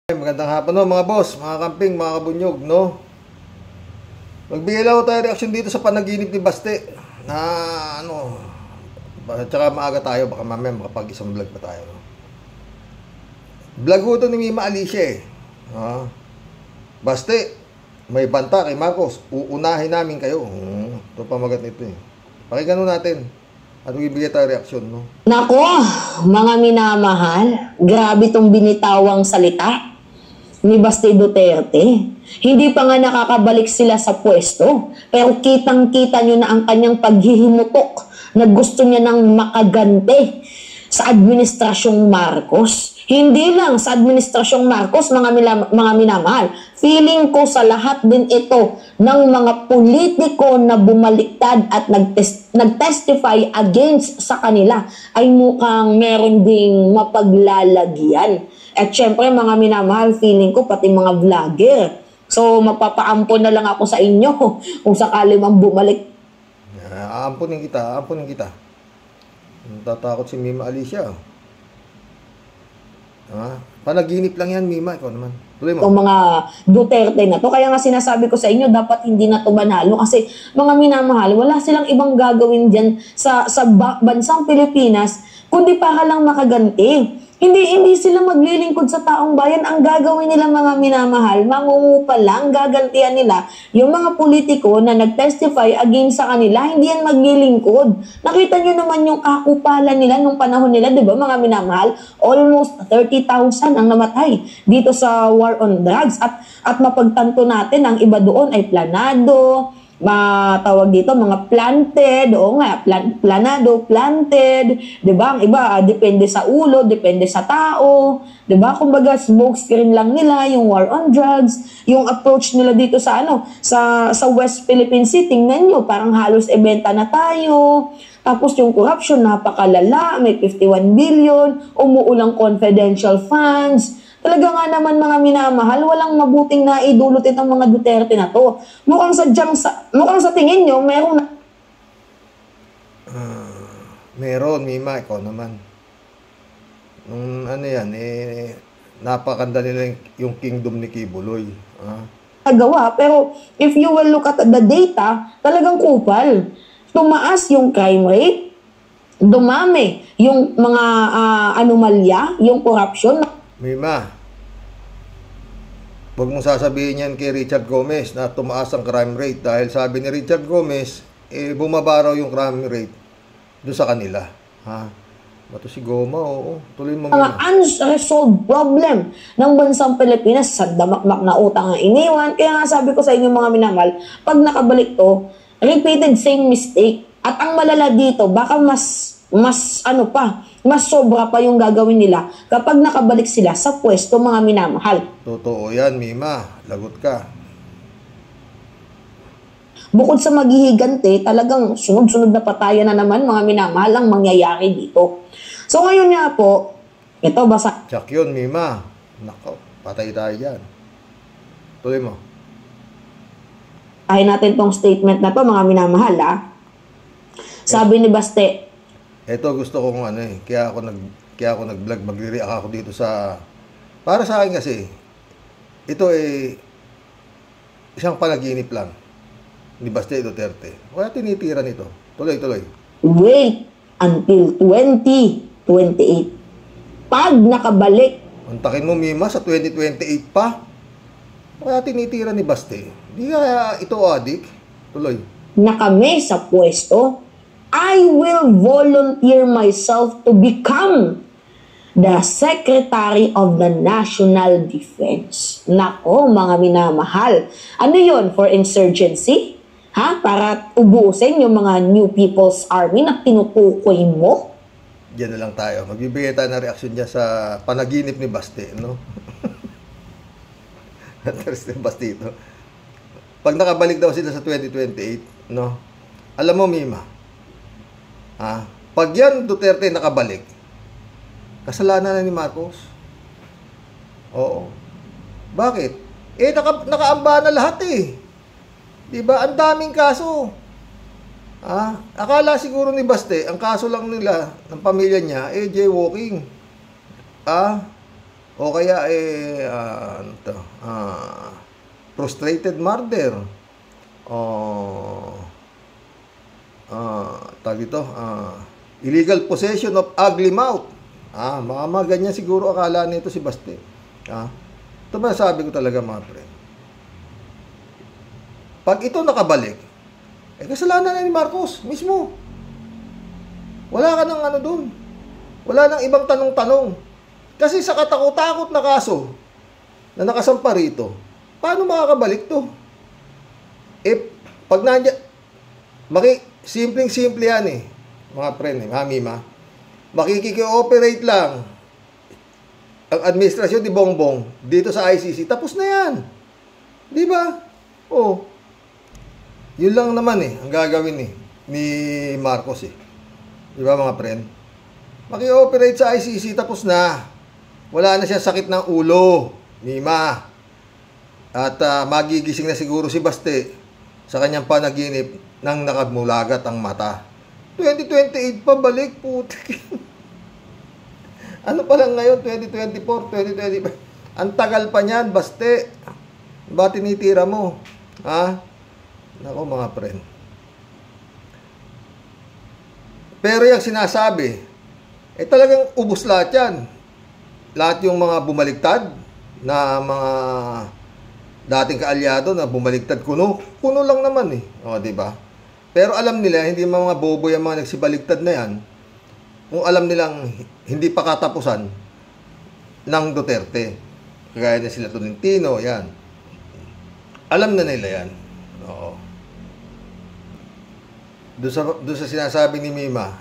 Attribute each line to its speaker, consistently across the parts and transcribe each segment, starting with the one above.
Speaker 1: Magandang hapon no mga boss, mga kamping, mga kabunyog no. Magbigay lang tayo reaction dito sa panaginip ni Baste na ano, tsaka maaga tayo, baka mamaya makapag isang vlog pa tayo no? Vlog ko ito ni Mima Alicia Baste, may banta kay Marcos, uunahin namin kayo. Ito pamagat nito eh. Pakinggan natin at magbibigay tayo reaction no.
Speaker 2: Nako, mga minamahal, grabe tong binitawang salita ni Baste Duterte. Hindi pa nga nakakabalik sila sa pwesto, pero kitang-kita nyo na ang kanyang paghihimutok na gusto niya ng makagante sa Administrasyong Marcos. Hindi lang sa Administrasyong Marcos, mga minamahal. Feeling ko sa lahat din ito ng mga politiko na bumaliktad at nag-testify against sa kanila ay mukhang meron ding mapaglalagyan. At syempre mga minamahal, feeling ko pati mga vlogger. So mapapaampon na lang ako sa inyo kung sakali mang bumalik.
Speaker 1: Aampunin kita, aampunin kita. Tatakot si Mima Alicia. Panaginip lang yan, Mima. Ikaw naman. Tuloy mo.
Speaker 2: Itong mga Duterte na to. Kaya nga sinasabi ko sa inyo, dapat hindi na to banalo. Kasi mga minamahal, wala silang ibang gagawin dyan sa bansang Pilipinas, kundi para lang makaganti. Hindi sila maglilingkod sa taong bayan. Ang gagawin nila mga minamahal, mangungupa lang, gagantihan nila yung mga politiko na nag-testify against sa kanila, hindi yan maglilingkod. Nakita nyo naman yung kakupalan nila nung panahon nila, di ba mga minamahal? Almost 30,000 ang namatay dito sa war on drugs. At mapagtanto natin, ang iba doon ay planado, matawag dito, mga planted, o nga, planado, planted, diba? Ang iba, depende sa ulo, depende sa tao, diba? Kumbaga, smoke screen lang nila, yung war on drugs, yung approach nila dito sa sa West Philippine Sea, tingnan nyo, parang halos ebenta na tayo. Tapos yung corruption, napakalala, may 51 billion, umuulang confidential funds. Talaga nga naman mga minamahal, walang mabuting naidulot itong mga Duterte na to. Mukhang sa tingin nyo, meron na...
Speaker 1: Meron, Mima, ikaw naman. Ano yan, napakanda nila yung kingdom ni Kibuloy.
Speaker 2: Nagawa, pero if you will look at the data, talagang kupal. Tumaas yung crime rate, dumami yung mga anomalya, yung corruption.
Speaker 1: Mima, huwag mong sasabihin yan kay Richard Gomez na tumaas ang crime rate dahil sabi ni Richard Gomez, bumaba raw yung crime rate doon sa kanila. Bato si Goma, oo. Tuloy mo
Speaker 2: mga unresolved problem ng bansang Pilipinas sa damakmak na utang ang iniwan. Kaya nga sabi ko sa inyo mga minamahal, pag nakabalik to, repeated same mistake. At ang malala dito, baka mas sobra pa yung gagawin nila kapag nakabalik sila sa pwesto mga minamahal.
Speaker 1: Totoo yan, Mima. Lagot ka.
Speaker 2: Bukod sa maghihigante, talagang sunod-sunod na patayan na naman mga minamahal ang mangyayari dito. So ngayon nga po, ito basa.
Speaker 1: Tsak yun, Mima. Nako, patay tayo dyan. Tuloy mo.
Speaker 2: Ahin natin tong statement na to mga minamahal Sabi ni Baste,
Speaker 1: ito gusto kong kaya ako nag-vlog, magre-react ako dito sa, para sa akin kasi, ito isang panaginip lang ni Baste Duterte. Kaya tinitira nito. Tuloy.
Speaker 2: Wait until 2028. Pag nakabalik.
Speaker 1: Antakin mo, Mima, sa 2028 pa? Kaya tinitira ni Baste. Di kaya ito adik. Tuloy.
Speaker 2: Na kami sa pwesto, I will volunteer myself to become the Secretary of the National Defense. Nako, mga minamahal. Ano yun? For insurgency? Para ubusin yung mga New People's Army na tinutukoy mo?
Speaker 1: Diyan na lang tayo. Magbibigay tayo ng reaksyon niya sa panaginip ni Baste, no? Interesting Baste ito. Pag nakabalik daw sila sa 2028, no? Alam mo, Mima, pag yan Duterte nakabalik, kasalanan na ni Marcos. Oo. Bakit? Nakaamba na lahat Diba? Ang daming kaso. Akala siguro ni Baste, ang kaso lang nila, ng pamilya niya, jaywalking. O kaya frustrated murder. O tawag ito, illegal possession of ugly mouth. Mga ganyan siguro akala nito si Baste. Ito ba sabi ko talaga, mga pre? Pag ito nakabalik, kasalanan na ni Marcos mismo. Wala ka ng ano dun. Wala nang ibang tanong-tanong. Kasi sa katakot-takot na kaso na nakasampa rito, paano makakabalik to? Pag nandiyan, simpleng-simple yan mga friend, Mima. Makikiki-operate lang ang administrasyon ni Bongbong dito sa ICC, tapos na yan. Di ba? Yun lang naman ang gagawin ni Marcos Di ba, mga friend? Maki-operate sa ICC, tapos na. Wala na siya sakit ng ulo, Mima. At magigising na siguro si Baste sa kanyang panaginip nang nakagmulagat ang mata. 2028 pa balik, putik. Ano pa lang ngayon, 2024, 2025. Ang tagal pa niyan, Baste. Ba tinitira mo? Nako, mga friend. Pero yung sinasabi, talagang ubos lahat yan. Lahat yung mga bumaligtad na mga dating kaalyado na bumaligtad, kuno lang naman diba? Pero alam nila, hindi mga bobo yung mga nagsibaligtad na yan, kung alam nilang hindi pa katapusan ng Duterte. Kagaya na sila Tolentino, yan. Alam na nila yan. Oo. Doon sa sinasabi ni Mima,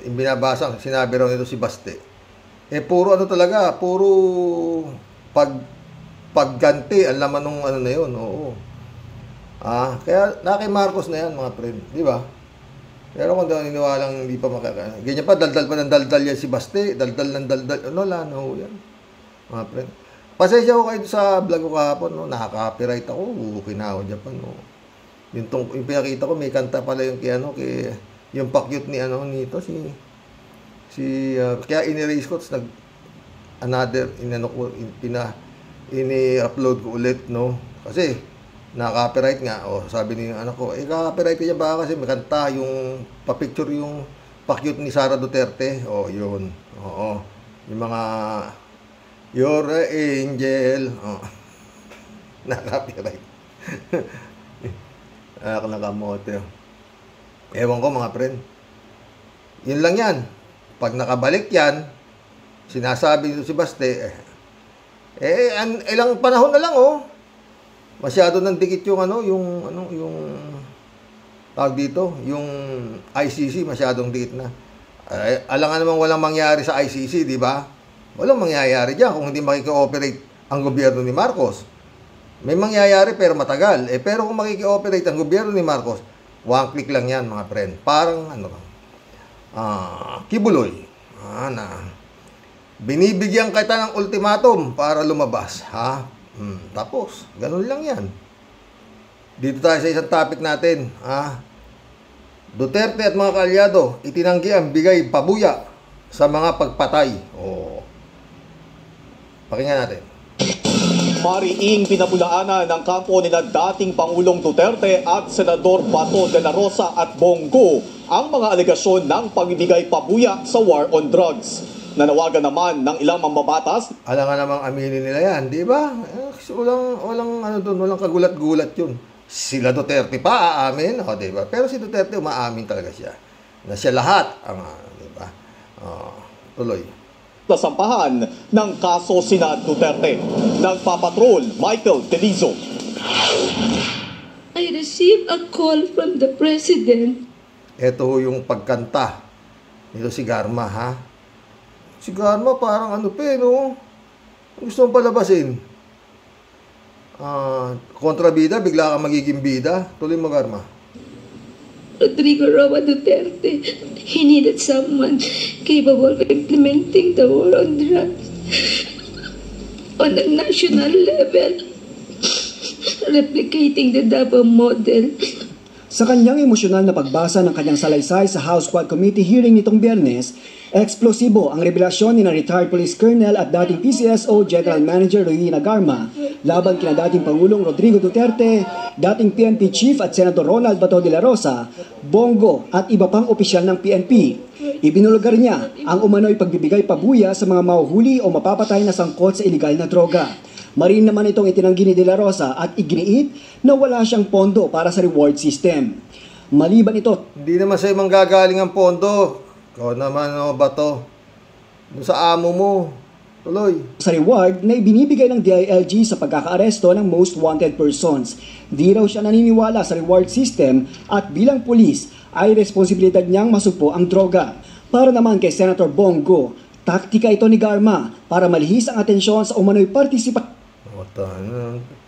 Speaker 1: binabasa, sinabi raw nito si Baste, puro talaga, puro pagganti, ang laman nung na yun, oo. Kaya kay Marcos na yan, mga friend, di ba? Pero kung naniniwalang hindi pa makakaano. Ganyan pa, daldal pa ng daldal yan si Baste, daldal ng daldal, yan, mga friend. Pasensya ko kayo sa vlog ko kahapon, nakaka-copyright ako, kinaho dyan pa, Yung pinakita ko, may kanta pala yung yung pakyut ni nito, kaya in-erase ko, tapos ini-upload ko ulit, kasi na-copyright nga, sabi ni anak ko, copyright ka ba kasi may kanta, yung pa-picture yung pakyut ni Sara Duterte, yun, yung mga You're an angel, na-copyright. Nakamote. Ewan ko, mga friend. Yun lang yan. Pag nakabalik yan, sinasabi nito si Baste, ilang panahon na lang, masyado nang dikit yung tawag dito, yung ICC, masyadong dikit na. Alangan naman walang mangyari sa ICC, di ba? Walang mangyayari dyan kung hindi makikooperate ang gobyerno ni Marcos. May mangyayari pero matagal. Pero kung makikooperate ang gobyerno ni Marcos, one click lang yan, mga friend. Parang kibuloy. Binibigyan kita ng ultimatum para lumabas. Tapos, ganun lang yan. Dito tayo sa isang topic natin. Duterte at mga kaalyado, itinanggi ang bigay pabuya sa mga pagpatay. Pakinggan natin.
Speaker 3: Mariing pinapulaanan ng kampo ni dating Pangulong Duterte at Senador Bato de la Rosa at Bongo ang mga alegasyon ng pagbibigay pabuya sa war on drugs. Nanawagan naman ng ilang mambabatas.
Speaker 1: Alam nga namang aminin nila yan, di ba? Walang kagulat-gulat yun. Sila Duterte pa aamin, di ba? Pero si Duterte umaamin talaga siya. Na siya lahat ang, di ba? Tuloy.
Speaker 3: Nasampahan ng kaso sina Duterte. Nagpapatrol, Michael Telizo.
Speaker 4: I received a call from the President.
Speaker 1: Ito yung pagkanta nito si Garma, Si Garma parang gusto mong palabasin. Kontrabida, bigla ka magiging bida. Tuloy mo, Garma.
Speaker 4: Rodrigo Roa Duterte, he needed someone capable of implementing the war on drugs on a national level, replicating the Davao model.
Speaker 5: Sa kanyang emosyonal na pagbasa ng kanyang salaysay sa House Quad Committee hearing nitong Biyernes, eksplosibo ang revelasyon ni na retired police colonel at dating PCSO General Manager Regina Garma laban kina dating Pangulong Rodrigo Duterte, dating PNP Chief at Senator Ronald Bato de la Rosa, Bongo at iba pang opisyal ng PNP. Ibinulgar niya ang umano'y pagbibigay pabuya sa mga mahuhuli o mapapatay na sangkot sa iligal na droga. Marin naman itong itinanggi ni De La Rosa at iginiit na wala siyang pondo para sa reward system. Maliban ito,
Speaker 1: Hindi naman sa'yo manggagaling ang pondo. Ikaw naman, Bato. Doon sa amo mo. Tuloy.
Speaker 5: sa reward na ibinibigay ng DILG sa pagkakaaresto ng most wanted persons. Di raw siya naniniwala sa reward system at bilang pulis ay responsibilidad niyang masugpo ang droga. Para naman kay Senator Bongo, taktika ito ni Garma para malihis ang atensyon sa umano'y partisipasyon.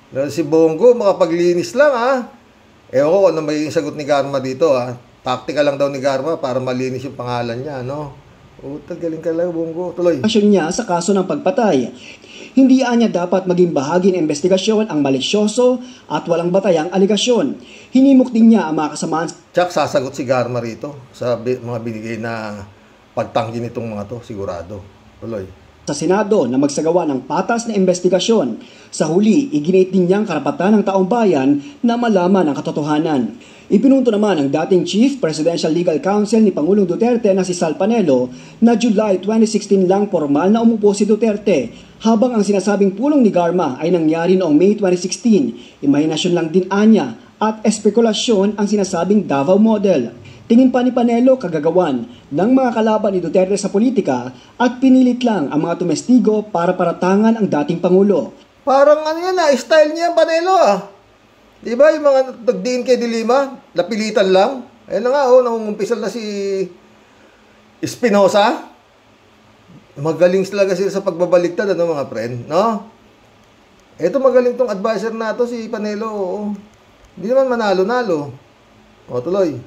Speaker 1: Dahil si Bongo, makapaglinis lang, ha? Ewan ko ano may sagot ni Garma dito, ha? Taktika lang daw ni Garma para malinis yung pangalan niya, no? Galing ka lang, Bongo. Tuloy.
Speaker 5: Niya sa kaso ng pagpatay. Hindi niya dapat maging bahagi ng investigasyon ang malisyoso at walang batayang aligasyon. Hinimok din niya ang mga kasamaan
Speaker 1: Tsak, sasagot si Garma rito sa mga binigay na pagtanggi nitong mga to, sigurado. Tuloy.
Speaker 5: sa Senado na magsagawa ng patas na investigasyon. Sa huli, iginit din niyang karapatan ng taong bayan na malaman ang katotohanan. Ipinunto naman ng dating Chief Presidential Legal Counsel ni Pangulong Duterte na si Sal Panelo na July 2016 lang formal na umupo si Duterte, habang ang sinasabing pulong ni Garma ay nangyari noong May 2016. Imahinasyon lang din anya at espekulasyon ang sinasabing Davao Model. Tingin pa ni Panelo kagagawan ng mga kalaban ni Duterte sa politika at pinilit lang ang mga tumestigo para paratangan ang dating Pangulo.
Speaker 1: Parang ano yan style niya Panelo Di ba yung mga nagdiin kay Dilima, napilitan lang. Ayun na nga nangungumpisal na si Espinosa. Magaling talaga sila sa pagbabaligtad, mga friend, no? Ito magaling tong advisor na to si Panelo, Hindi naman manalo-nalo. Tuloy.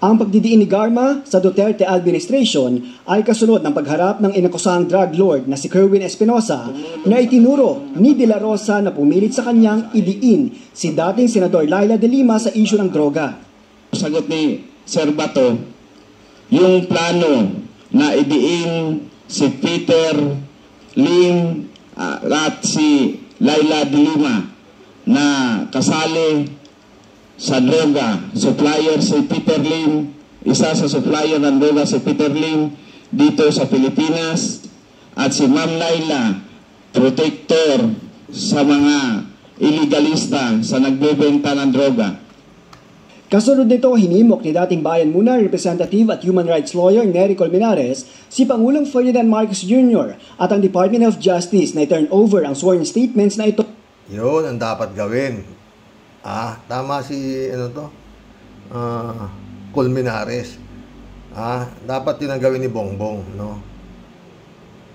Speaker 5: Ang pagdidiin ni Garma sa Duterte administration ay kasunod ng pagharap ng inakusahang drug lord na si Kerwin Espinosa na itinuro ni De La Rosa na pumilit sa kanyang idiin si dating Senador Laila de Lima sa isyu ng droga.
Speaker 6: Sagot ni Sir Bato, yung plano na idiin si Peter Lim at si Laila de Lima na kasali sa droga, supplier si Peter Lim, isa sa supplier ng droga si Peter Lim dito sa Pilipinas, at si Ma'am Laila, protector sa mga iligalista sa nagbebenta ng droga.
Speaker 5: Kasunod nito, hinimok ni dating Bayan Muna Representative at Human Rights Lawyer Nery Colmenares si Pangulong Ferdinand Marcos Jr. at ang Department of Justice na i-turn over ang sworn statements na ito.
Speaker 1: Yun ang dapat gawin. Tama si Colmenares. Dapat yun ang gawin ni Bongbong, no?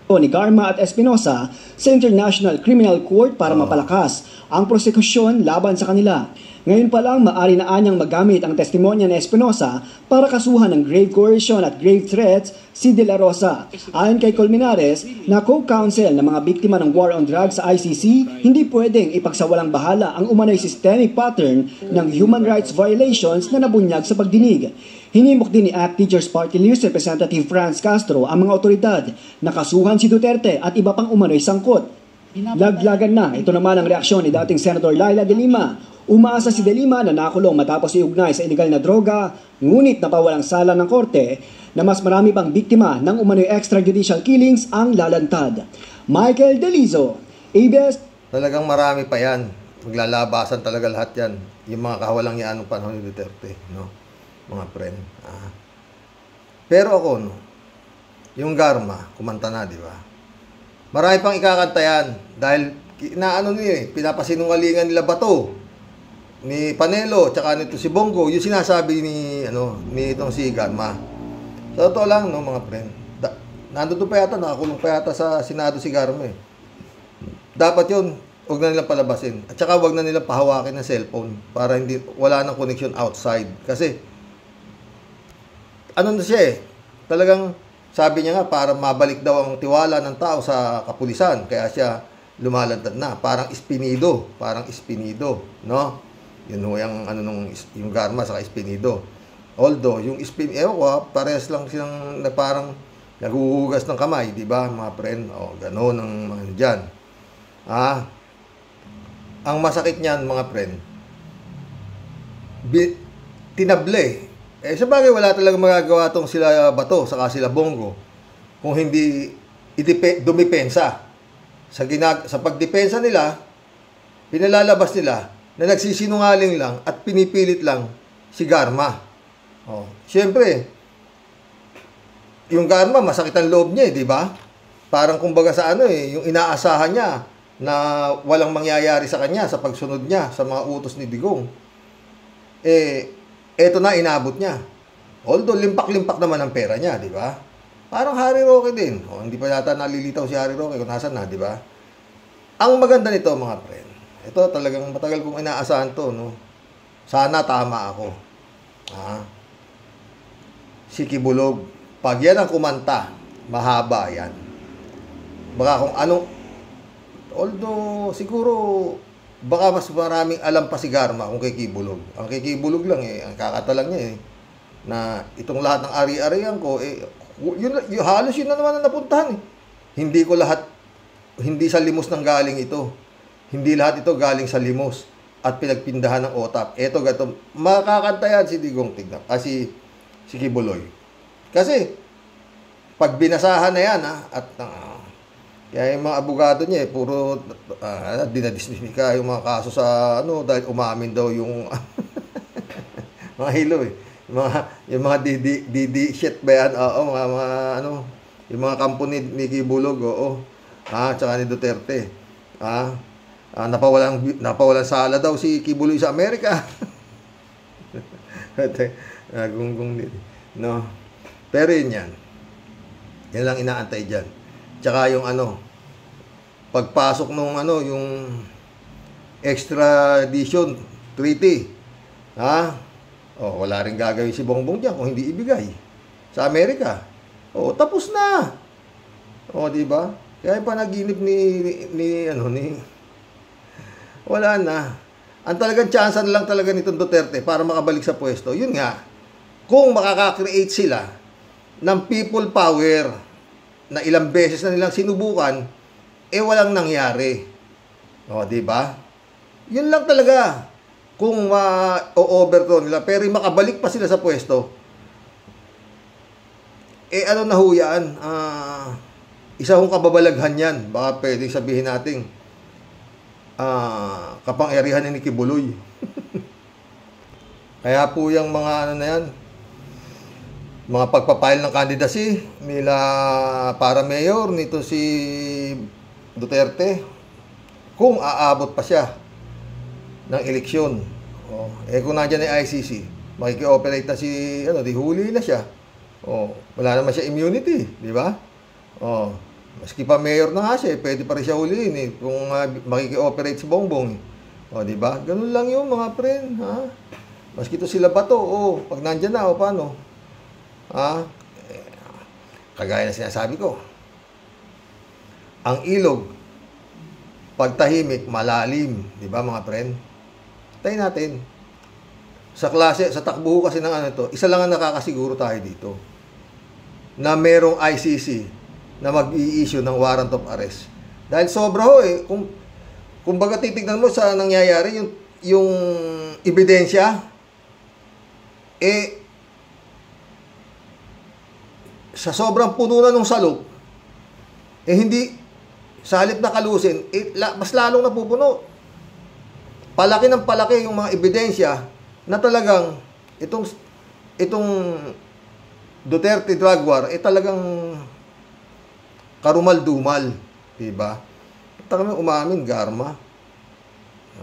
Speaker 5: Ni Garma at Espinosa sa International Criminal Court para mapalakas ang prosekusyon laban sa kanila. Ngayon pa lang, maaari na anyang magamit ang testimonya ni Espinosa para kasuhan ng grave coercion at grave threats si De La Rosa. Ayon kay Colmenares, na co-counsel ng mga biktima ng war on drugs sa ICC, hindi pwedeng ipagsawalang bahala ang umano'y systemic pattern ng human rights violations na nabunyag sa pagdinig. Hinimok din ni ACT Teachers Party List Representative Franz Castro ang mga otoridad na kasuhan si Duterte at iba pang umano'y sangkot. Laglagan na, ito naman ang reaksyon ni dating Senator Laila de Lima. Umaasa si de Lima na nakulong matapos iugnay sa illegal na droga, ngunit napawalang sala ng korte na mas marami pang biktima ng umano'y extrajudicial killings ang lalantad. Michael Delizo, ABS.
Speaker 1: Talagang marami pa yan. Maglalabasan talaga lahat yan. Yung mga kawalang yan ng panahon ni Duterte, no? Mga friend. Pero ako, yung Garma, kumanta na, di ba? Marami pang ikakanta yan. Dahil, pinapasinungalingan nila Bato, ni Panelo, tsaka nito si Bongo, yung sinasabi ni itong si Garma. Sa totoo lang, no, mga friend. Nandun pa yata, nakakulong pa yata sa Senado si Garma, Dapat yun, huwag na nilang palabasin. At saka huwag na nilang pahawakin ng cellphone para wala nang connection outside. Kasi, ano na siya talagang sabi niya nga, para mabalik daw ang tiwala ng tao sa kapulisan. Kaya siya lumalantad na. Parang espinido, no? Yun ho yung, ano, yung Garma sa Espinido. Although, yung parehas lang silang na parang naghuhugas ng kamay, di ba, mga friend? O, gano'n ang mga dyan. Ang masakit niyan, mga friend, tinable. Sabagay, wala talaga magagawa tong sila Bato, saka sila Bongo, kung hindi dumipensa. Sa pagdepensa nila, pinalalabas nila na nagsisinungaling lang at pinipilit lang si Garma. Siyempre, yung Garma, masakit ang loob niya, di ba? Parang kumbaga sa yung inaasahan niya na walang mangyayari sa kanya sa pagsunod niya sa mga utos ni Digong. Eto na, inabot niya. Although, limpak-limpak naman ang pera niya, di ba? Parang Harry Roque din. Hindi pa yata nalilitaw si Harry Roque kung nasan na, di ba? Ang maganda nito, mga friend, ito talagang matagal kong inaasahan to, no? Sana tama ako. Si Kibulog, pag yan ang kumanta, mahaba yan. Baka kung anong, although siguro baka mas maraming alam pa si Garma kung kay Kibulog. Ang kay Kibulog lang ang kakatalang niya na itong lahat ng ari-arian ko halos yun na naman ang napuntahan Hindi sa limos nang galing ito. Hindi lahat ito galing sa limos at pinagpindahan ng OTAP. Eto gato, makakanta yan si Digong Tignan. Si Kibuloy. Kasi pag binasahan na yan at kaya yung mga abogado niya puro dinadismissika yung mga kaso sa dahil umamin daw yung mga hilo yung mga DD shit ba yan? Yung mga kampo ni Kibulog, tsaka ni Duterte. Napawalan sala daw si Kibuloy sa Amerika. No. Pero yun yan. Yan lang inaantay dyan. Tsaka yung pagpasok nung yung extradition treaty. Wala rin gagawin si Bongbong dyan kung hindi ibigay sa Amerika. Tapos na. Di ba? Kaya yung panaginip ni wala na. Ang talagang chance na lang talaga nitong Duterte para makabalik sa pwesto, yun nga, kung makaka-create sila ng people power na ilang beses na nilang sinubukan, walang nangyari. Di ba? Yun lang talaga. Kung ma-overthrow nila, pero makabalik pa sila sa pwesto, na ho yan? Isa hong kababalaghan yan. Baka pwedeng sabihin natin, kapangyarihan ni Kibuloy. Kaya po yung mga na yan, mga pagpapile ng candidacy nila para mayor nito si Duterte, kung aabot pa siya ng eleksyon. Kung nandiyan ay ICC, makiki-operate na di huli na siya. Wala naman siya immunity, di ba? Maski pa mayor na nga siya, pwede pa rin siya huliin kung makiki-operate si Bongbong. Di ba? Ganun lang yung mga friend, Maski ito sila Bato, pag nandiyan na, paano? Kagaya na sinasabi ko, ang ilog, pag tahimik, malalim, di ba mga friend? Tayo natin. Sa takbo kasi ng ito, isa lang ang nakakasiguro tayo dito, na merong ICC na mag-i-issue ng warrant of arrest. Dahil sobra kung baga titignan mo sa nangyayari, yung ebidensya, sa sobrang puno na ng salop, hindi, sa halip na kalusin, mas lalong napupuno. Palaki ng palaki yung mga ebidensya na talagang itong Duterte drug war talagang karumal-dumal, diba? Talagang umamin, Garma.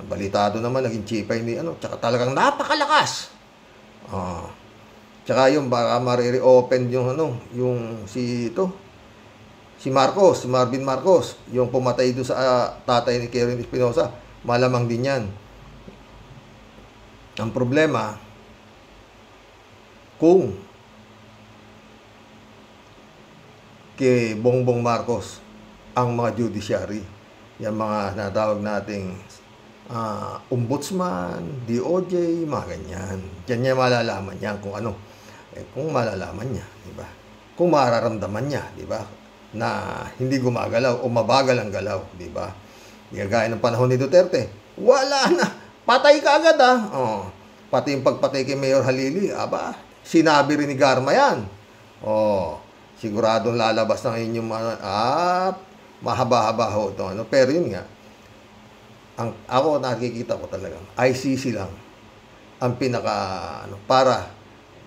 Speaker 1: Balitado naman, naging chipay ni tsaka talagang napakalakas. Tsaka yung baka ma-reopen yung si Marcos, si Marvin Marcos, yung pumatay doon sa tatay ni Karen Espinosa, malamang din yan. Ang problema, kung kay Bongbong Marcos ang mga judiciary, yung mga natawag nating ombudsman, DOJ, mga ganyan. Diyan niya malalaman yan kung ano. Kung malalaman niya, di ba? Kung mararamdaman niya, di ba? Na hindi gumagalaw o mabagal ang galaw, di ba? Gaya ng panahon ni Duterte, wala na. Patay ka agad, pati yung pagpatay kay Mayor Halili, sinabi rin ni Garma yan. Siguradong lalabas ng inyong mahaba-haba ho ito. Pero yun nga, ako nakikita ko talagang ICC lang ang pinaka para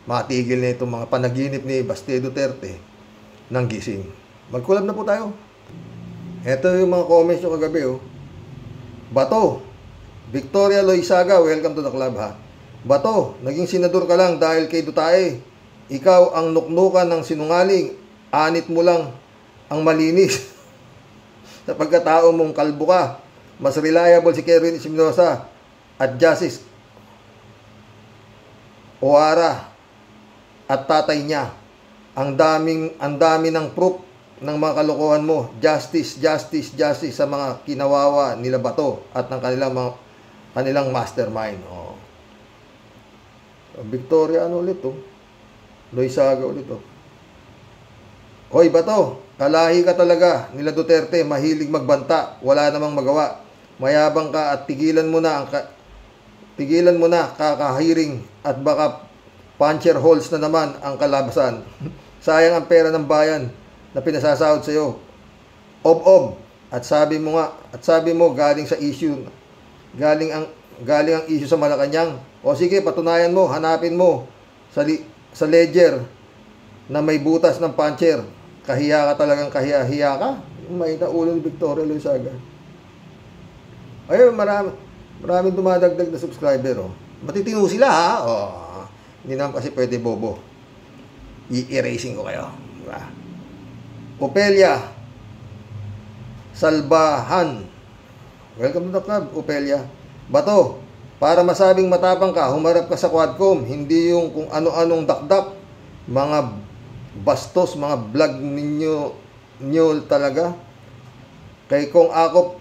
Speaker 1: matigil na itong mga panaginip ni Baste Duterte ng gising. Mag-collab na po tayo. Ito yung mga comments nyo kagabi. Bato, Victoria Loizaga, welcome to the club ha. Bato, naging senador ka lang dahil kay Dutae. Ikaw ang nuknukan ng sinungaling. Anit mo lang ang malinis. Sa pagkatao mong kalbo ka, mas reliable si Kerwin Espinosa at Justice O'Hara at tatay niya. Ang dami ng proof ng mga kalokohan mo. Justice sa mga kinawawa nila Bato at ng kanilang mastermind. Victoria, ulit Loizaga ulit Hoy Bato, kalahi ka talaga nila Duterte, mahilig magbanta, wala namang magawa. Mayabang ka at tigilan mo na kakahiring at baka puncher holes na naman ang kalabasan. Sayang ang pera ng bayan na pinasasahod sa iyo. At sabi mo galing sa issue. Galing ang issue sa Malacanang. O sige, patunayan mo, hanapin mo sa ledger na may butas ng puncher. Kahiya ka talagang kahiya ka. May naulo ni Victoria Loizaga. Ayun, maraming dumadagdag na subscriber. Matitino sila ha. Hindi naman kasi pwede bobo. I-erasing ko kayo. Diba? Opelia Salbahan, welcome to the club, Opelia. Bato, para masabing matapang ka, humarap ka sa Quadcom, hindi yung kung ano-anong dakdak, mga bastos, mga vlog ninyo talaga. Kay kong akop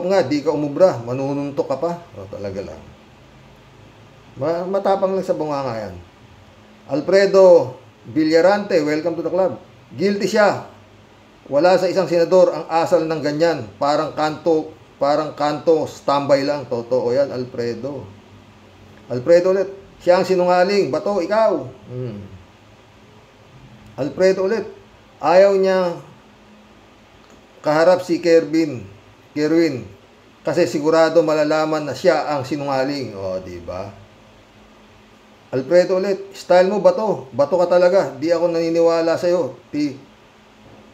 Speaker 1: nga, di ka umubra, manununtok ka pa. Talaga lang. Matapang lang sa bunganga yan. Alfredo Villarante, welcome to the club. Guilty siya. Wala sa isang senador ang asal ng ganyan. Parang kanto, standby lang. Totoo yan, Alfredo. Alfredo ulit. Siya ang sinungaling. Bato, ikaw. Alfredo ulit. Ayaw niya kaharap si Kerwin. Kasi sigurado malalaman na siya ang sinungaling. Diba? Alfredo ulit. Style mo, Bato. Bato ka talaga. Di ako naniniwala sa'yo.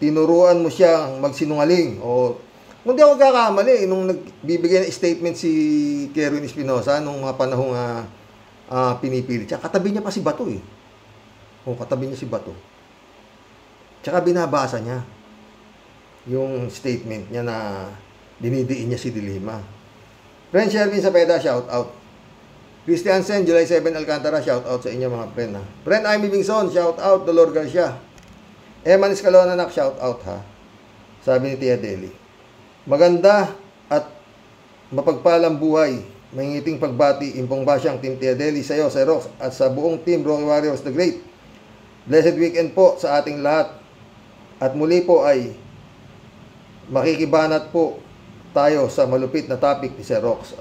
Speaker 1: Tinuruan mo siyang magsinungaling. Kung di ako kakamali, nung nagbibigay ng statement si Kerwin Espinosa, nung mga panahong pinipilit siya, katabi niya pa si Bato katabi niya si Bato. Tsaka binabasa niya yung statement niya na dinidiin niya si Dilima. Friend Sherwin Sapeda, shout out. Christiansen, July 7, Alcantara, shout out sa inyo mga friend ha. Friend Amy Bingson, shout out. Dolor Garcia. Eman Escalona, nak, shout out ha. Sabi ni Tia Deli. Maganda at mapagpalang buhay. May ngiting pagbati, Impong Basyang, Team Tia Deli, sa iyo, sa Rox, at sa buong Team Rocky Warriors the Great. Blessed weekend po sa ating lahat. At muli po ay makikibanat po tayo sa malupit na topic ni Sir Rox.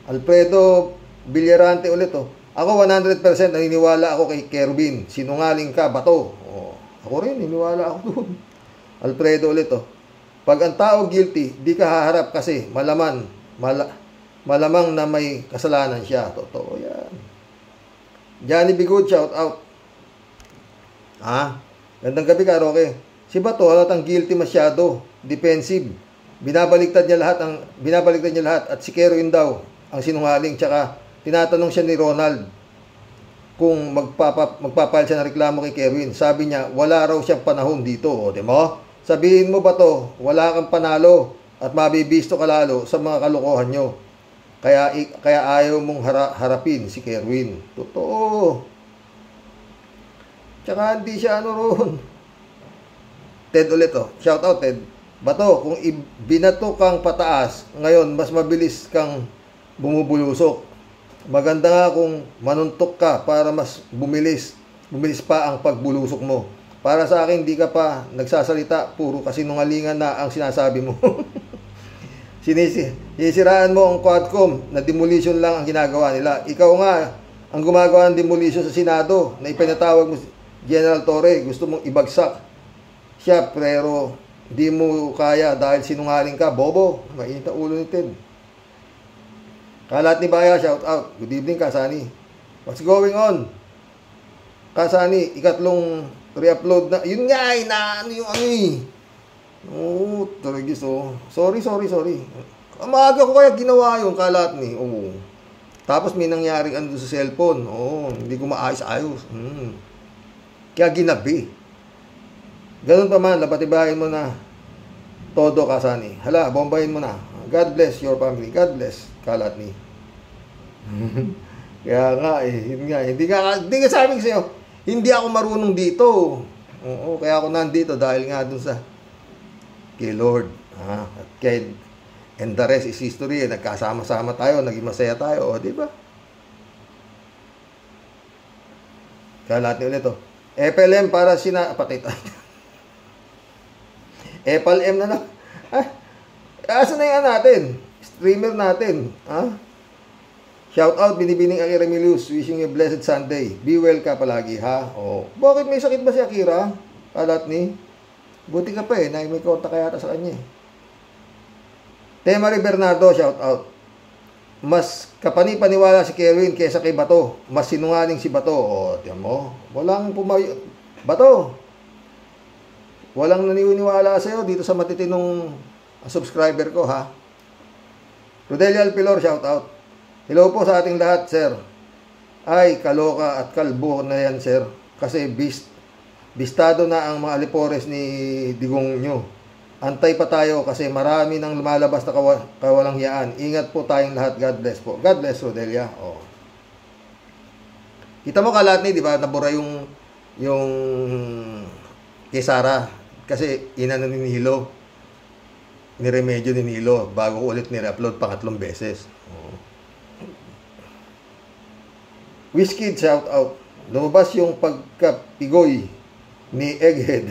Speaker 1: Alfredo Villarante ulit Ako 100% naniniwala ako kay Kerwin. Sinungaling ka, Bato. Ako rin, naniniwala ako doon. Alfredo ulit Pag ang tao guilty, di ka haharap kasi malamang na may kasalanan siya. Totoo yan. Johnny Bigod, shout out. Gandang gabi ka, Roque. Si Bato, halatang guilty masyado. Defensive. Binabaliktad niya lahat at si Kerwin daw ang sinungaling. Tsaka tinatanong siya ni Ronald kung magpapile siya ng reklamo kay Kerwin. Sabi niya, wala raw siyang panahon dito. Di mo? Sabihin mo ba to, wala kang panalo at mabibisto ka lalo sa mga kalokohan nyo. Kaya ayaw mong harapin si Kerwin. Totoo. Tsaka hindi siya ron. Ted ulit Shout out, Ted. Bato, kung binato kang pataas, ngayon mas mabilis kang bumubulusok. Maganda nga kung manuntok ka para mas bumilis pa ang pagbulusok mo. Para sa akin, di ka pa nagsasalita, puro kasinungalingan na ang sinasabi mo. Sinisiraan mo ang Quadcom na demolition lang ang ginagawa nila. Ikaw nga ang gumagawa ng demolition sa Senado na ipinatawag mo General Torre. Gusto mong ibagsak siya pero di mo kaya dahil sinungaling ka. Bobo, mainit ang ulo ni Ted. Kalat ni Baya, shout out. Good evening, Kasani. What's going on? Kasani, ikatlong re-upload na. Yun nga na ano yung ano eh. Oo, taragis oh. Sorry. Maaga ko kaya ginawa yung kalat ni. Oo. Tapos may nangyaring ano sa cellphone. Oo, hindi ko maayos-ayos. Kaya ginabi. Ganun pa man, lapatibahin mo na todo, Kasani. Hala, bombahin mo na. God bless your family. God bless, kalat ni. Kaya nga yun nga. Hindi nga sabi ko sa'yo, hindi ako marunong dito. Oo, kaya ako nandito dahil nga dun sa kay Lord. At kay, and the rest is history. Nagkasama-sama tayo, naging masaya tayo. O, di ba? Kalat ni ulit oh. FLM para patay tayo. FLM na lang. Asa na yan natin? Streamer natin. Shout out, Binibining Akira Milius. Wishing you a blessed Sunday. Be well ka palagi, ha? Oh. Bakit may sakit ba si Akira? Kalat ni? Buti ka pa may kontak kaya sa kanya Temari Bernardo, shout out. Mas kapani-paniwala si Kelvin kaysa kay Bato. Mas sinungaling si Bato. O, tiyan mo. Walang Bato, walang naniniwala sa'yo dito sa matitinong subscriber ko, ha? Rodelia Alpilor, shout out. Hello po sa ating lahat, sir. Ay, kaloka at kalbo na yan, sir. Kasi bistado na ang mga alipores ni Digong nyo. Antay pa tayo kasi marami nang lumalabas na kawalanghiyaan. Ingat po tayong lahat. God bless po. God bless, Rodelia. Oh. Kita mo kalat ni, di ba? Nabura yung kay Sara. Kasi inano ni Nilo. Niremedyo ni Nilo. Bago ko ulit nire-upload pangatlong beses. Oh. Wizkid, shout out. Lumabas yung pagkapigoy ni Egghead.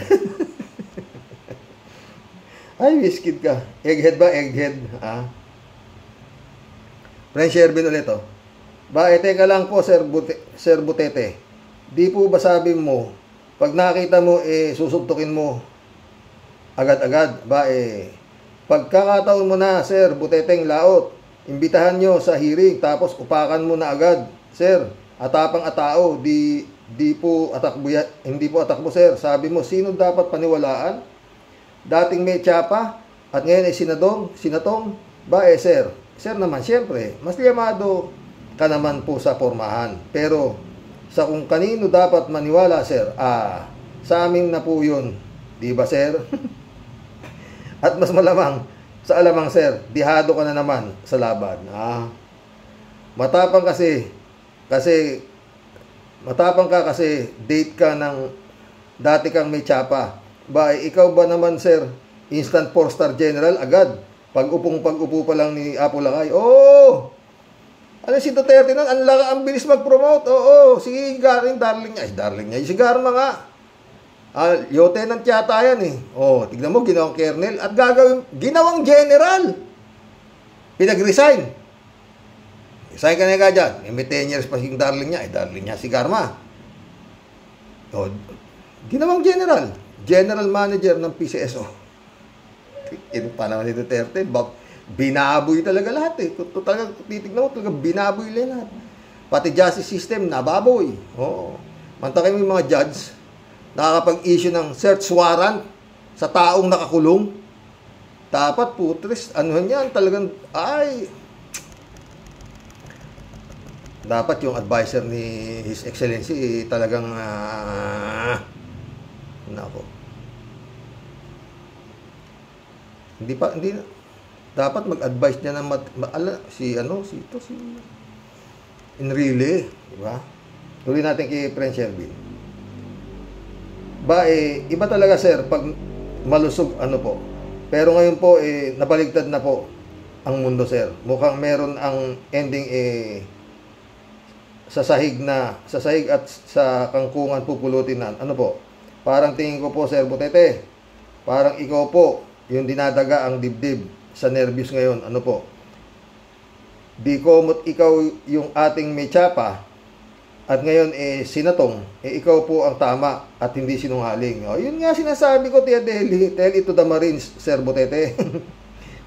Speaker 1: Ay, Wizkid ka. Egghead ba? Egghead. Friend Shervin ulit oh. Teka lang po, Sir Butete. Di po ba sabi mo, pag nakita mo, susubtukin mo agad-agad. Pagkakataon mo na, Sir Buteteng Laot, imbitahan nyo sa hearing, tapos upakan mo na agad, Sir. Atapang atao, hindi po atakbo, Sir. Sabi mo, sino dapat paniwalaan? Dating may tsapa, at ngayon ay sinatong, Sir? Sir naman, siyempre, mas liyamado ka naman po sa pormahan. Pero, sa kung kanino dapat maniwala, Sir, sa amin na po yun. Di ba, Sir? At mas malamang, sa alamang, Sir, dihado ka na naman sa laban. Matapang ka kasi date ka ng dati kang may tsapa. Ikaw ba naman, Sir, instant 4-star general agad? Pag-upo pa lang ni Apo Lakay. Oo! Ano si Duterte nun? Ang bilis mag-promote. Oo! Si Garing, darling niya. Si Garma nga. Lieutenant yata yan eh. Tignan mo, ginawang colonel. At ginawang general. Pinag-resign. Resign ka na nga dyan. May 10 years pa si darling niya. Darling niya si Garma. Ginawang general. General manager ng PCSO. Pa naman si Duterte. Binaboy talaga lahat eh. Talaga, titignan mo, talaga binaboy lahat. Pati justice system, nababoy. Mantakay mo yung mga judge, nakakapag-issue ng search warrant sa taong nakakulong. Dapat putres, yan, talagang, dapat yung advisor ni His Excellency talagang, hindi dapat mag-advise niya na si Enrile, di ba? Tuloy natin kay Prince Shervin. Iba talaga, Sir, pag malusog, Pero ngayon po, nabaligtad na po ang mundo, sir. Mukhang meron ang ending sa sahig at sa kangkungan pupulutin na. Ano po? Parang tingin ko po, Sir Butete, parang ikaw po yung dinadaga ang dibdib sa nervyos ngayon. Ano po? Di ko ikaw yung ating mechapa at ngayon sinatong, ikaw po ang tama at hindi sinungaling. O, yun nga sinasabi ko, Tia Deli. Tell it to the Marines, Sir Butete.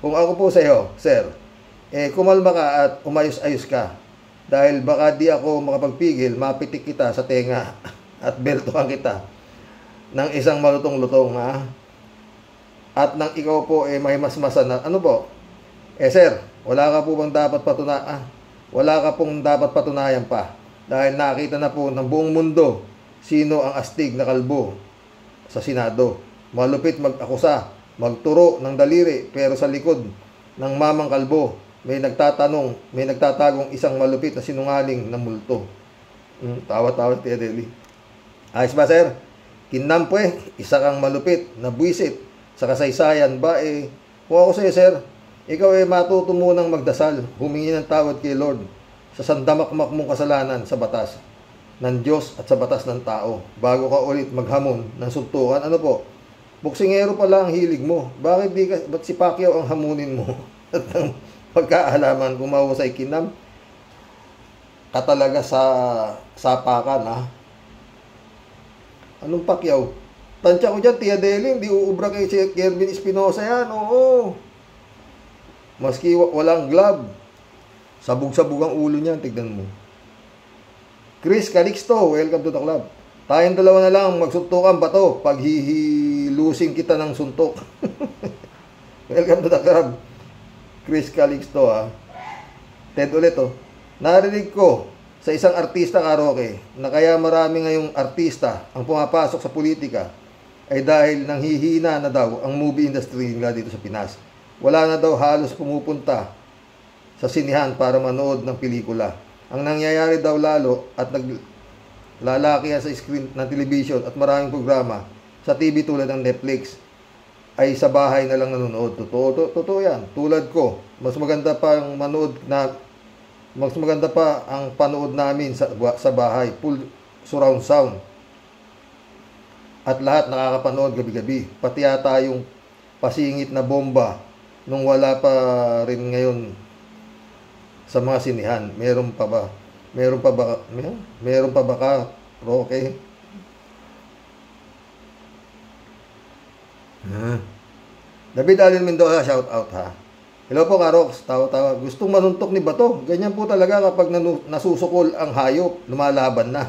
Speaker 1: Kung ako po sa iyo, Sir, kumalma ka at umayos-ayos ka. Dahil baka di ako makapagpigil, mapitik kita sa tenga at beltuhan kita ng isang malutong-lutong, ha? At nang ikaw po may masmasan na, ano po? Sir, wala ka pong dapat patunayan pa. Dahil nakita na po ng buong mundo sino ang astig na kalbo sa Senado. Malupit mag-akusa, magturo ng daliri, pero sa likod ng mamang kalbo, may nagtatagong isang malupit na sinungaling na multo. Tawa-tawa, Tia Deli. Ayos ba, sir? Kinam po isa kang malupit na buwisit sa kasaysayan ba kung ako sa'yo, sir, ikaw matuto munang magdasal, humingi ng tawad kay Lord sa sandamakmak mong kasalanan sa batas ng Diyos at sa batas ng tao bago ka ulit maghamon ng suntukan. Ano po? Boksingero pala ang hilig mo. Ba't si Pacquiao ang hamunin mo? At ang pagkaalaman kung mahusay kinam ka talaga sa sapakan, ha? Anong Pacquiao? Tansya ko dyan, Tia Deli, hindi uubra kay Kervin Espinosa yan. Oo. Maski walang glove. Sabog-sabog ang ulo niyan, tignan mo. Chris Calixto, welcome to the club. Tayong dalawa na lang magsuntukan ba to? Paghihilusin kita ng suntok. Welcome to the club. Chris Calixto, ha. Ted ulit, narinig ko sa isang artista karaoke na kaya marami ngayong artista ang pumapasok sa politika ay dahil nanghihina na daw ang movie industry nila dito sa Pinas. Wala na daw halos pumupunta sa sinihan para manood ng pelikula. Ang nangyayari daw lalo at naglalakihan sa screen ng television at maraming programa sa TV tulad ng Netflix ay sa bahay na lang nanonood. Totoo yan. Tulad ko, mas maganda pa ang panood namin sa bahay, full surround sound. At lahat nakakapanood gabi-gabi. Pati yata yung pasingit na bomba nung wala pa rin ngayon sa mga sinihan. Meron pa ba ka, Roque? David Allen Mendoza, shout out, ha. Hello po, Karox. Tawa-tawa. Gustong manuntok ni Bato. Ganyan po talaga kapag nasusukol ang hayop, lumalaban na.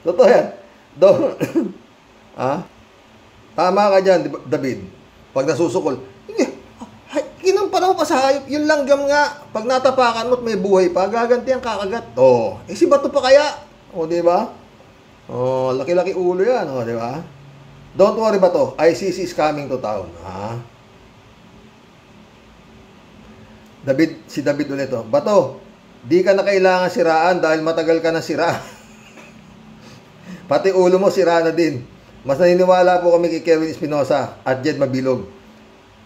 Speaker 1: Totoo yan. Tama ka dyan, David. Pag nasusukol, kinampanaw pa sa hayop, yun lang nga. Pag natapakan mo at may buhay pa, gaganti ang kakagat. Si Bato pa kaya? Diba? Laki-laki ulo yan. Diba? Don't worry, Bato. ICC is coming to town. Si David ulit, Bato, di ka na kailangan siraan dahil matagal ka na sira. Pati ulo mo sira na din. Mas naniniwala po kami kay Kerwin Espinosa at Jed Mabilog.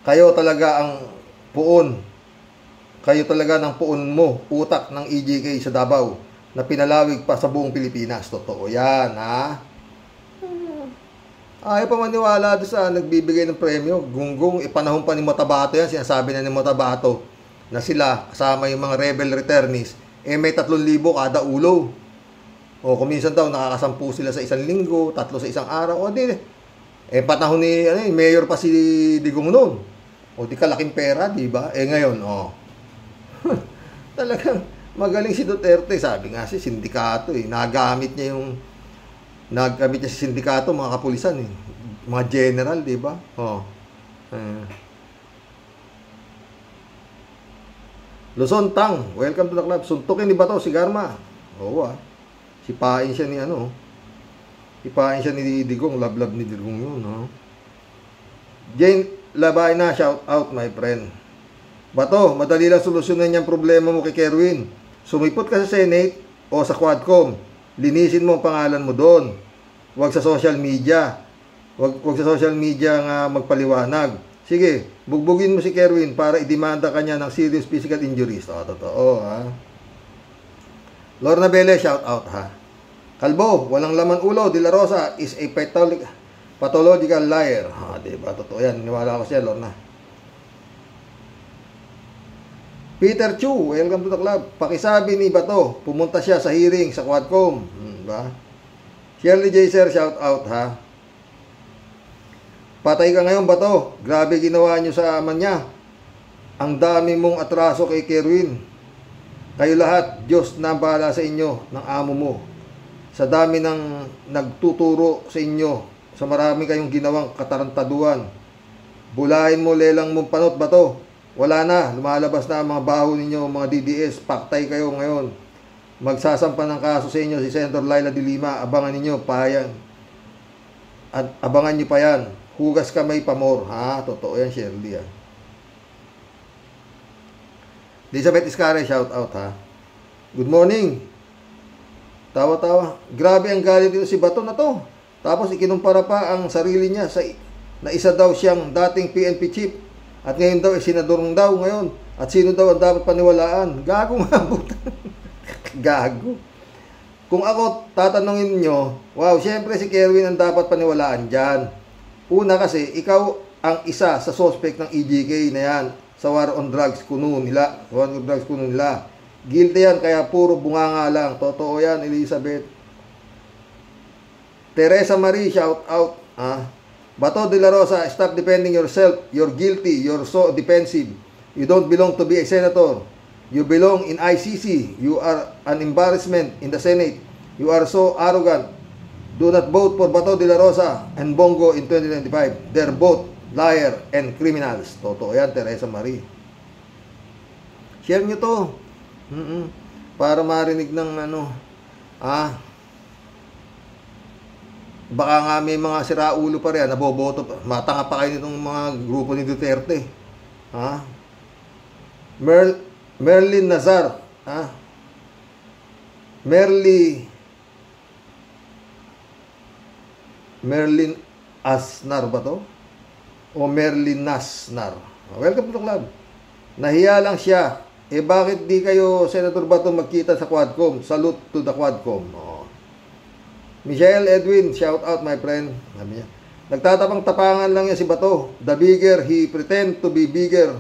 Speaker 1: Kayo talaga ang puon. Kayo talaga ng puon mo, utak ng EJK sa Davao na pinalawig pa sa buong Pilipinas. Totoo yan, ha? Ayaw pa maniwala doon sa nagbibigay ng premyo. Gunggong, panahon pa ni Motabato yan. Sinasabi na ni Motabato na sila, kasama yung mga rebel returnees, may 3,000 kada ulo. Kung minsan daw, nakakasampu sila sa isang linggo, 3 sa isang araw. Panahon ni mayor pa si Digong noon. Di kalaking pera, di ba? Ngayon, talagang magaling si Duterte. Sabi nga si sindikato, nagamit niya si sindikato, mga kapulisan, mga general, di ba? Luzon Tang, welcome to the club. Suntukin ni Bato si Garma. Sipain siya ni Digong, love ni Digong yun, Jane Labay na, shout out, my friend. Bato, madali lang solusyonan niyang problema mo kay Kerwin. Sumipot ka sa Senate o sa Quadcom. Linisin mo ang pangalan mo doon. Huwag sa social media. Wag sa social media nga magpaliwanag. Sige, bugbugin mo si Kerwin para idemanda kanya ng serious physical injuries. Totoo, ha? Lorna Bele, shout out, ha? Kalbo, walang laman ulo, De La Rosa is a pathological liar. Ha, diba? Totoo yan. Niwala ko siya, Lorna. Peter Chu, welcome to the club. Pakisabi ni Bato, pumunta siya sa hearing sa Quadcom. Diba? Shirley J. Sir, shout out, ha? Patay ka ngayon, Bato. Grabe ginawa nyo sa ama niya. Ang dami mong atraso kay Kerwin. Kayo lahat, Diyos na bahala sa inyo ng amo mo. Sa dami ng nagtuturo sa inyo, sa marami kayong ginawang katarantaduan. Bulahin mo lelang mong panot, Bato. Wala na, lumalabas na ang mga baho ninyo, mga DDS. Paktay kayo ngayon. Magsasampa ng kaso sa inyo si Senator Laila de Lima. Abangan ninyo pa yan. At abangan nyo pa yan. Hugas kamay pamor. Ha? Totoo yan, Shirley. Ha? Elizabeth Iscare, shout out, ha? Good morning. Tawa-tawa. Grabe ang galit dito si Bato na to. Tapos ikinumpara pa ang sarili niya na isa daw siyang dating PNP chief. At ngayon daw, senador daw ngayon. At sino daw ang dapat paniwalaan? Gago nga. Gago. Kung ako tatanungin nyo, wow, syempre si Kerwin ang dapat paniwalaan dyan. Una kasi, ikaw ang isa sa suspect ng EJK na yan sa war on drugs kuno nila. War on drugs kuno nila. Guilty yan, kaya puro bunganga lang. Totoo yan, Elizabeth. Teresa Marie, shout out. Bato de la Rosa, stop defending yourself. You're guilty. You're so defensive. You don't belong to be a senator. You belong in ICC. You are an embarrassment in the Senate. You are so arrogant. Do not vote for Bato de la Rosa and Bongo in 2025. They're both liar and criminals. Totoo yan, Teresa Marie. Share nyo to. Para marinig ng baka nga may mga siraulo pa rin, naboboto pa. Matanga pa kayo nitong mga grupo ni Duterte. Merlin Nazar. Merlin Asnar ba to? O Merlin Nasnar? Welcome to the club. Nahiya lang siya. Bakit di kayo, Senator Bato, magkita sa Quadcom? Salute to the Quadcom. Michelle Edwin, shout out my friend. Sabi niya, nagtatapang-tapangan lang yan si Bato. The bigger he pretend to be bigger.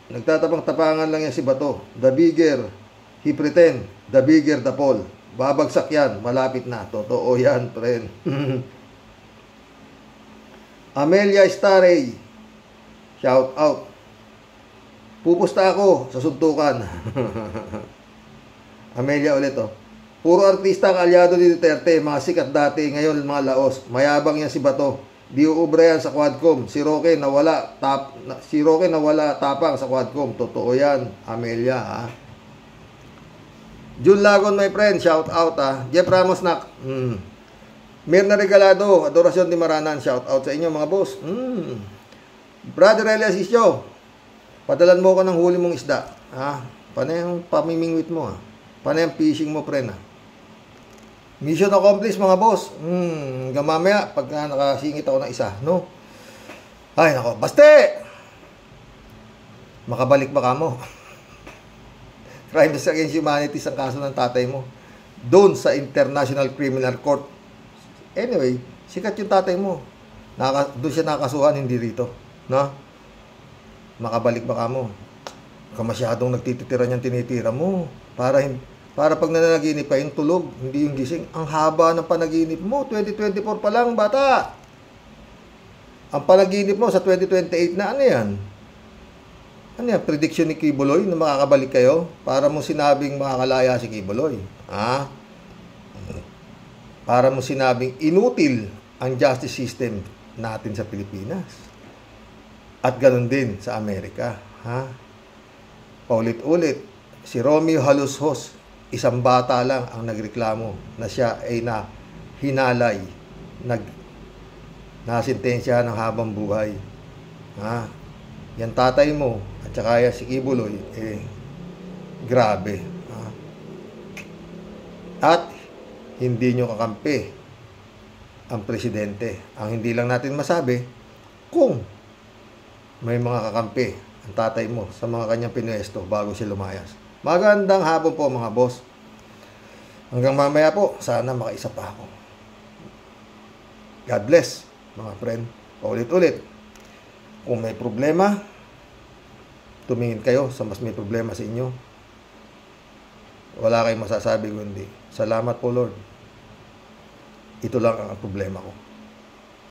Speaker 1: Nagtatapang-tapangan lang yan si Bato. The bigger he pretend, the bigger the fall. Babagsak yan, malapit na. Totoo yan, friend. Amelia Starey, shout out. Pupusta ako sa suntukan. Amelia ulit, Puro artista ang alyado ni Duterte, mga sikat dati, ngayon mga laos. Mayabang yan si Bato. Di uubra yan sa Quadcom. Si Roque nawala tapang sa Quadcom. Totoo yan, Amelia, ha. June Lagon, my friend, shout out, ha. Jeff Ramos, nak. Mirna Regalado, Adorasyon di Maranan, shout out sa inyo, mga boss. Brother Elias Isyo, padalan mo ko ng huli mong isda, ha. Paano yung pamimingwit mo, ha. Paano yung fishing mo, friend, ha. Mission accomplished, mga boss. Gamamaya, pagka nakasingit ako ng isa, no? Ay, nako, baste! Makabalik ba ka mo? Crimes against humanity ang kaso ng tatay mo. Doon sa International Criminal Court. Anyway, sikat yung tatay mo. Doon siya nakasuhan, hindi rito. No? Makabalik ba ka mo? Ka masyadong nagtitira niyang tinitira mo. Para pag nananaginip pa yung tulog, hindi yung gising. Ang haba ng panaginip mo. 2024 pa lang, bata. Ang panaginip mo sa 2028 na ano yan? Ano yan? Prediction ni Kibuloy na makakabalik kayo? Para mo sinabing makakalaya si Kibuloy. Para mo sinabing inutil ang justice system natin sa Pilipinas. At ganun din sa Amerika. Paulit-ulit. Si Romeo Halushos, isang bata lang ang nagreklamo na siya ay hinalay, nasintensya ng habang buhay. Yan tatay mo at saka si Kibuloy, grabe. At hindi nyo kakampi ang presidente. Ang hindi lang natin masabi, kung may mga kakampi ang tatay mo sa mga kanyang pinuesto bago siya lumayas. Magandang hapon po mga boss. Hanggang mamaya po, sana makaisa pa ako. God bless, mga friend. Paulit-ulit. Kung may problema, tumingin kayo sa mas may problema sa inyo. Wala kayong masasabi kundi, salamat po Lord. Ito lang ang problema ko.